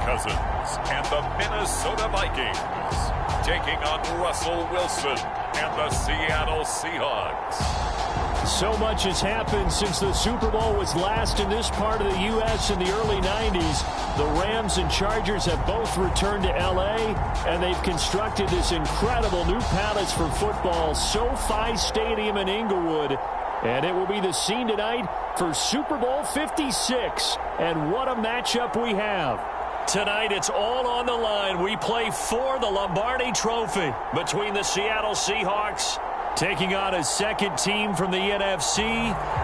Cousins and the Minnesota Vikings, taking on Russell Wilson and the Seattle Seahawks. So much has happened since the Super Bowl was last in this part of the U.S. in the early 90s. The Rams and Chargers have both returned to L.A., and they've constructed this incredible new palace for football, SoFi Stadium in Inglewood. And it will be the scene tonight for Super Bowl 56. And what a matchup we have. Tonight, it's all on the line. We play for the Lombardi Trophy between the Seattle Seahawks taking on a second team from the NFC,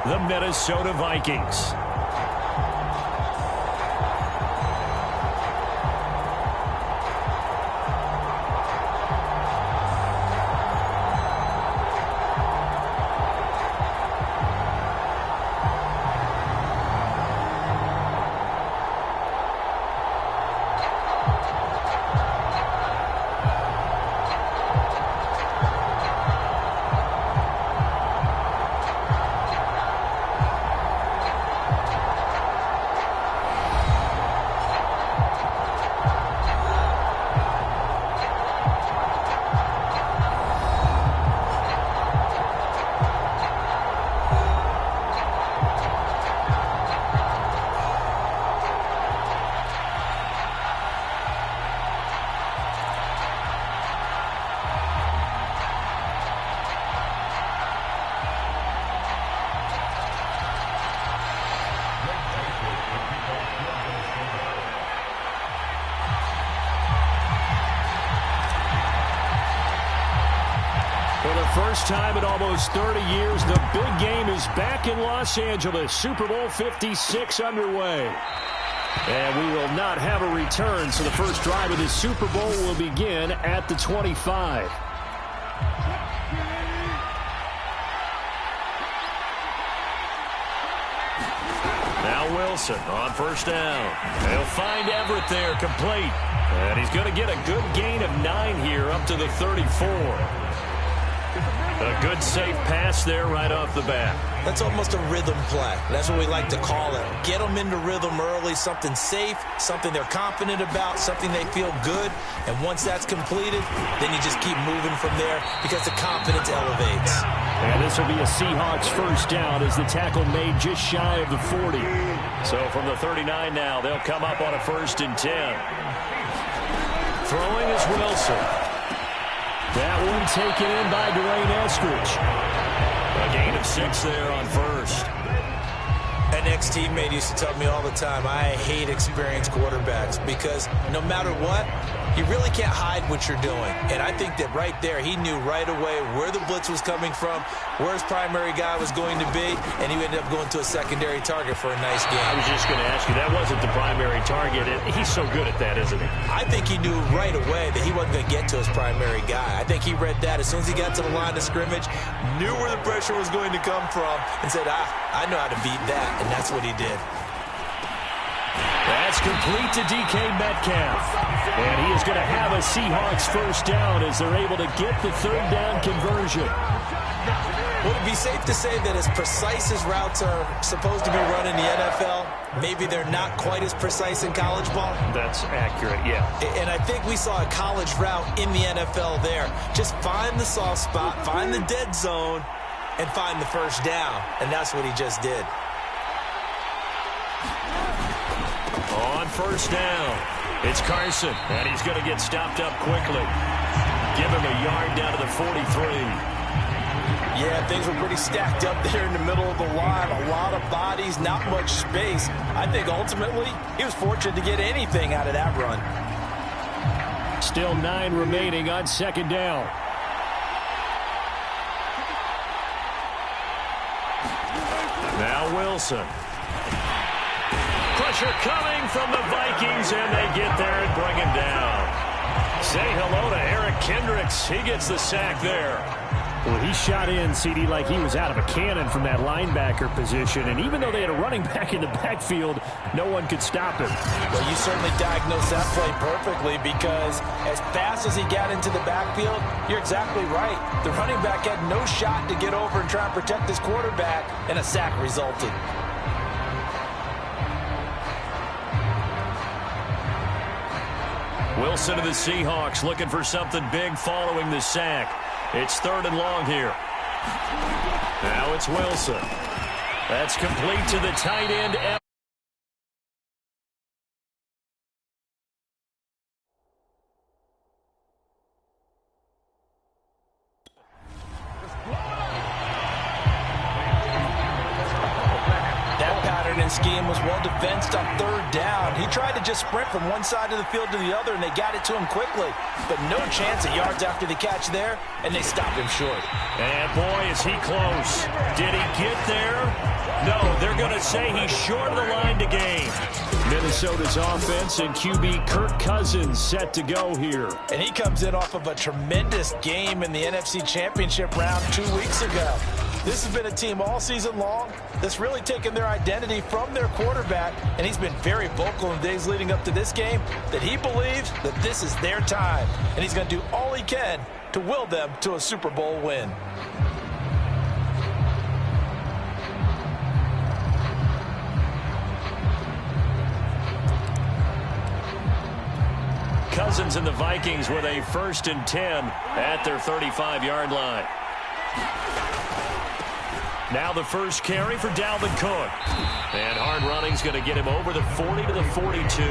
the Minnesota Vikings. First time in almost 30 years, the big game is back in Los Angeles. Super Bowl 56 underway. And we will not have a return, so the first drive of this Super Bowl will begin at the 25. Now Wilson on first down. He'll find Everett there, complete. And he's going to get a good gain of 9 here up to the 34. A good safe pass there right off the bat. That's almost a rhythm play. That's what we like to call it. Get them into rhythm early, something safe, something they're confident about, something they feel good. And once that's completed, then you just keep moving from there because the confidence elevates. And this will be a Seahawks first down as the tackle made just shy of the 40. So from the 39 now, they'll come up on a 1st and 10. Throwing is Wilson. That one taken in by Dwayne Eskridge. A gain of 6 there on first. An ex-teammate used to tell me all the time, I hate experienced quarterbacks because no matter what, you really can't hide what you're doing. And I think that right there, he knew right away where the blitz was coming from, where his primary guy was going to be, and he ended up going to a secondary target for a nice game. I was just going to ask you, that wasn't the primary target. He's so good at that, isn't he? I think he knew right away that he wasn't going to get to his primary guy. I think he read that as soon as he got to the line of scrimmage, knew where the pressure was going to come from, and said, I know how to beat that, and that's what he did. That's complete to DK Metcalf. And he is going to have a Seahawks first down as they're able to get the 3rd down conversion. Would it be safe to say that as precise as routes are supposed to be run in the NFL, maybe they're not quite as precise in college ball? That's accurate, yeah. And I think we saw a college route in the NFL there. Just find the soft spot, find the dead zone, and find the first down. And that's what he just did. On first down, it's Carson, and he's going to get stopped up quickly. Give him a yard down to the 43. Yeah, things were pretty stacked up there in the middle of the line. A lot of bodies, not much space. I think ultimately he was fortunate to get anything out of that run. Still 9 remaining on 2nd down. Now Wilson. Pressure coming from the Vikings, and they get there and bring him down. Say hello to Eric Kendricks. He gets the sack there. Well, he shot in, CD, like he was out of a cannon from that linebacker position. And even though they had a running back in the backfield, no one could stop him. Well, you certainly diagnosed that play perfectly because as fast as he got into the backfield, you're exactly right. The running back had no shot to get over and try and protect his quarterback, and a sack resulted. Wilson of the Seahawks looking for something big following the sack. It's 3rd and long here. Now it's Wilson. That's complete to the tight end. Scheme was well defensed on 3rd down. He tried to just sprint from one side of the field to the other, and they got it to him quickly. But no chance at yards after the catch there, and they stopped him short. And boy, is he close. Did he get there? No, they're going to say he's short of the line to gain. Minnesota's offense and QB Kirk Cousins set to go here. And he comes in off of a tremendous game in the NFC Championship round 2 weeks ago. This has been a team all season long that's really taken their identity from their quarterback, and he's been very vocal in the days leading up to this game that he believes that this is their time, and he's going to do all he can to will them to a Super Bowl win. Cousins and the Vikings with a 1st and 10 at their 35-yard line. Now the first carry for Dalvin Cook. And hard running's going to get him over the 40 to the 42.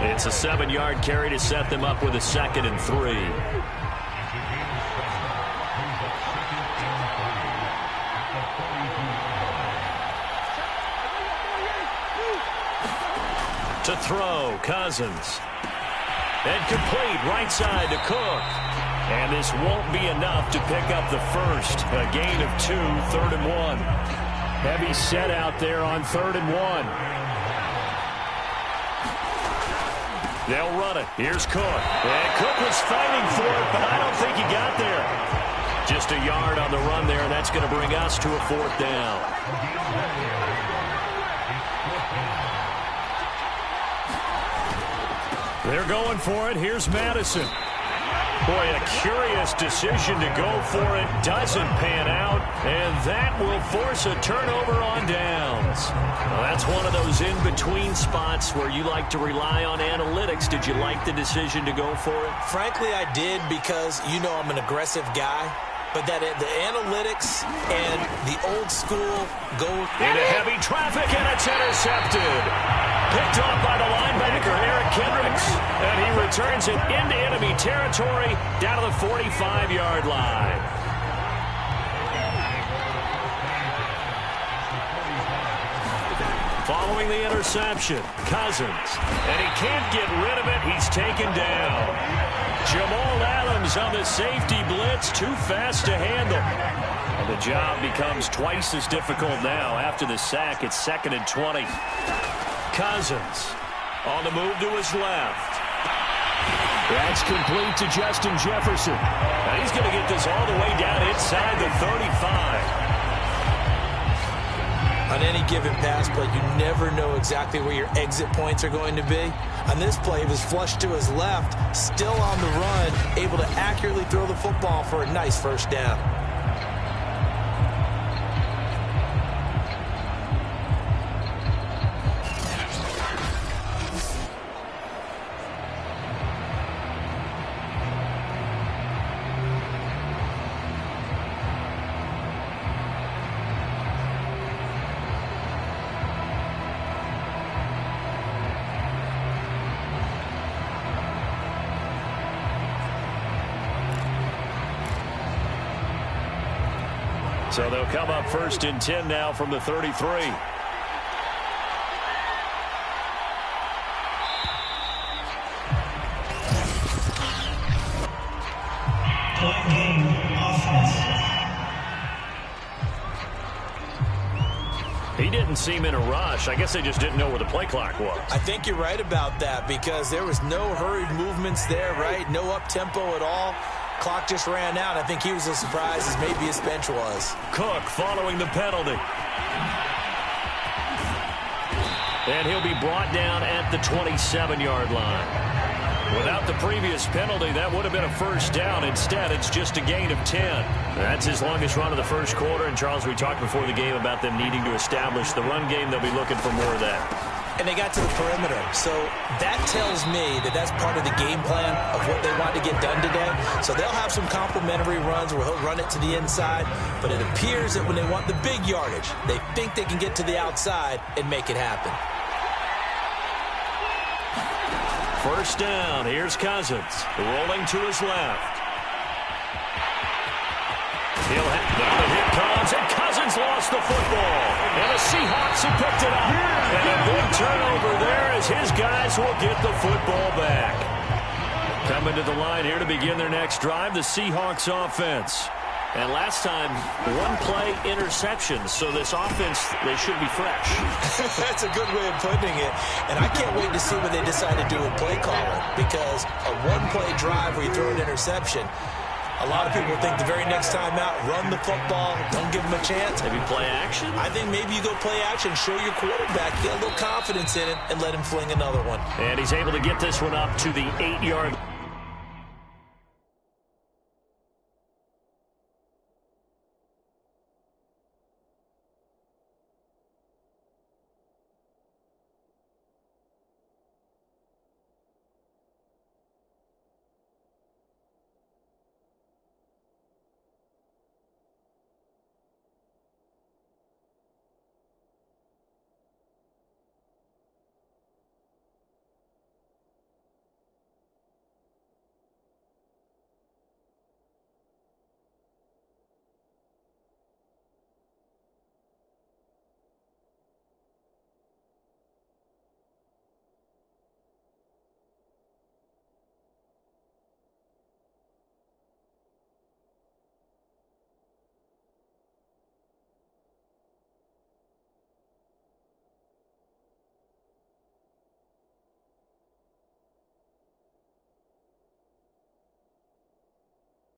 It's a 7-yard carry to set them up with a 2nd and 3. To throw, Cousins. And complete right side to Cook. And this won't be enough to pick up the first. A gain of 2, 3rd and 1. Heavy set out there on 3rd and 1. They'll run it. Here's Cook. And Cook was fighting for it, but I don't think he got there. Just a yard on the run there, and that's going to bring us to a 4th down. They're going for it. Here's Madison. Boy, a curious decision to go for it. Doesn't pan out, and that will force a turnover on downs. Well, that's one of those in-between spots where you like to rely on analytics. Did you like the decision to go for it? Frankly, I did, because you know I'm an aggressive guy. But that the analytics and the old school go into heavy traffic, and it's intercepted. Picked off by the linebacker, Eric Kendricks. And he returns it into enemy territory down to the 45-yard line. Following the interception, Cousins. And he can't get rid of it. He's taken down. Jamal Adams on the safety blitz, too fast to handle. And the job becomes twice as difficult now. After the sack, it's 2nd and 20. Cousins on the move to his left. That's complete to Justin Jefferson. And he's going to get this all the way down inside the 35. On any given pass play, you never know exactly where your exit points are going to be. On this play, he was flushed to his left, still on the run, able to accurately throw the football for a nice 1st down. So they'll come up 1st and 10 now from the 33. He didn't seem in a rush. I guess they just didn't know where the play clock was. I think you're right about that, because there was no hurried movements there, right? No up-tempo at all. Clock just ran out. I think he was as surprised as maybe his bench was. Cook following the penalty. And he'll be brought down at the 27-yard line. Without the previous penalty, that would have been a 1st down. Instead, it's just a gain of 10. That's his longest run of the 1st quarter. And, Charles, we talked before the game about them needing to establish the run game. They'll be looking for more of that. And they got to the perimeter. So that tells me that that's part of the game plan of what they want to get done today. So they'll have some complementary runs where he'll run it to the inside. But it appears that when they want the big yardage, they think they can get to the outside and make it happen. First down. Here's Cousins. Rolling to his left. Now the hit comes, and Cousins lost the football. And the Seahawks have picked it up. And a big turnover there as his guys will get the football back. Coming to the line here to begin their next drive, the Seahawks offense. And last time, one-play interception. So this offense, they should be fresh. That's a good way of putting it. And I can't wait to see what they decide to do with play calling. Because a one-play drive where you throw an interception, a lot of people think the very next time out, run the football, don't give them a chance. Maybe play action? I think maybe you go play action, show your quarterback, get a little confidence in it, and let him fling another one. And he's able to get this one up to the 8-yard line.